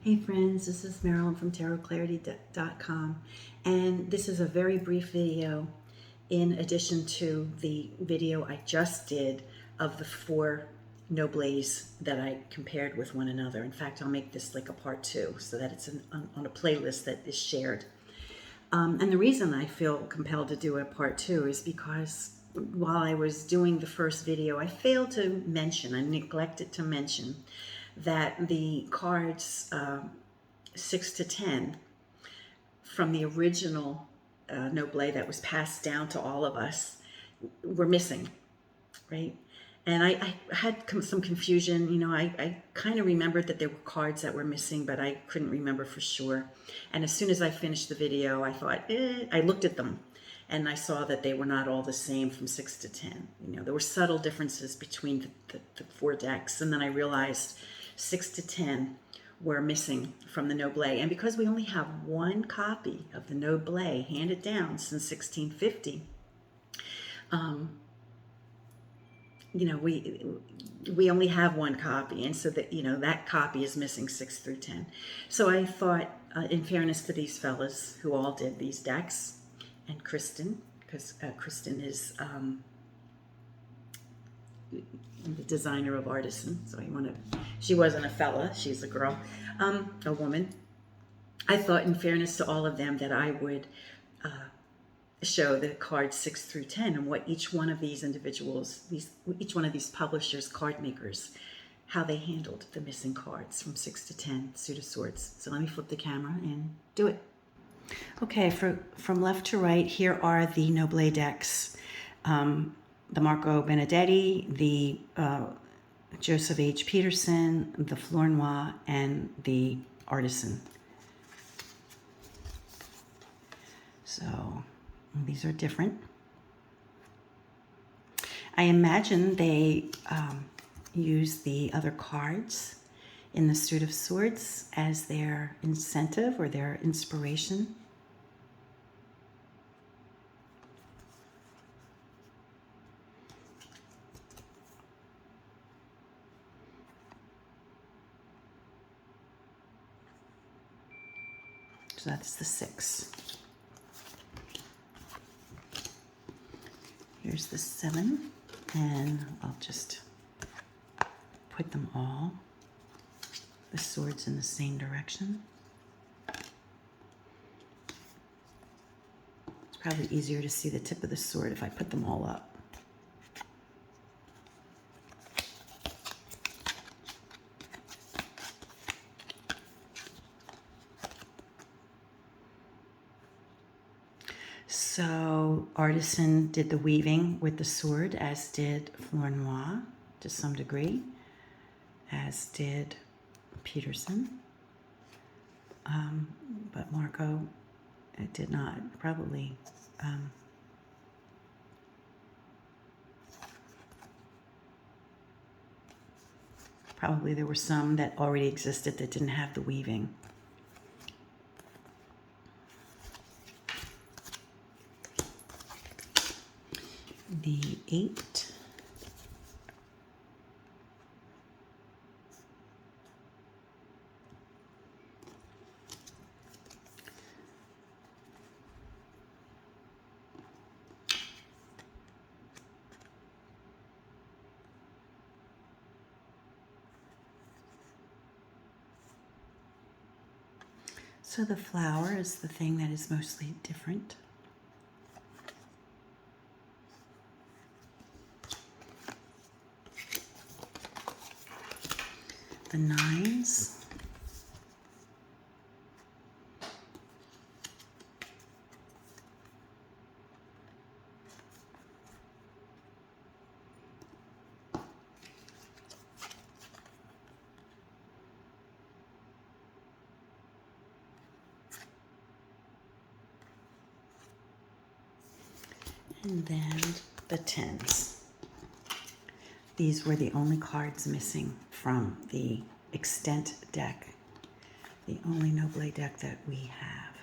Hey friends, this is Marilyn from tarotclarity.com, and this is a very brief video in addition to the video I just did of the 4 Noblets that I compared with one another. In fact, I'll make this like a part 2 so that it's on a playlist that is shared. And the reason I feel compelled to do a part 2 is because while I was doing the first video, I failed to mention, I neglected to mention that the cards 6 to 10 from the original Noblet that was passed down to all of us were missing, right? And I had some confusion. You know, I kind of remembered that there were cards that were missing, but I couldn't remember for sure. And as soon as I finished the video, I thought, I looked at them and I saw that they were not all the same from 6 to 10. You know, there were subtle differences between the 4 decks. And then I realized 6 to 10 were missing from the Noblet. And because we only have one copy of the Noblet handed down since 1650, you know, we only have one copy, and so that, you know, that copy is missing 6 through 10. So I thought, in fairness to these fellas who all did these decks, and Kristen, because Kristen is the designer of Artisan, so she wasn't a fella, she's a girl, a woman. I thought, in fairness to all of them, that I would show the cards 6 through 10 and what each one of these individuals, each one of these publishers, card makers, how they handled the missing cards from 6 to 10 suit of swords. So let me flip the camera and do it. Okay, from left to right, here are the Noblet decks. The Marco Benedetti, the Joseph H Peterson, the Flornoy, and the Artisan. So these are different. I imagine they use the other cards in the suit of swords as their incentive or their inspiration. So that's the 6. Here's the 7, and I'll just put them all, the swords, in the same direction. It's probably easier to see the tip of the sword if I put them all up. So Artisan did the weaving with the sword, as did Flornoy to some degree, as did Peterson. But Marco did not, probably. Probably there were some that already existed that didn't have the weaving. The 8. So the flower is the thing that is mostly different. The 9s. And then the 10s. These were the only cards missing from the extent deck, the only Noblet deck that we have.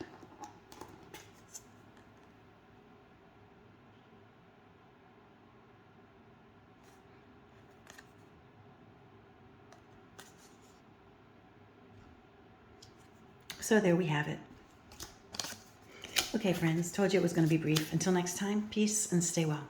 So there we have it. Okay, friends, told you it was going to be brief. Until next time, peace and stay well.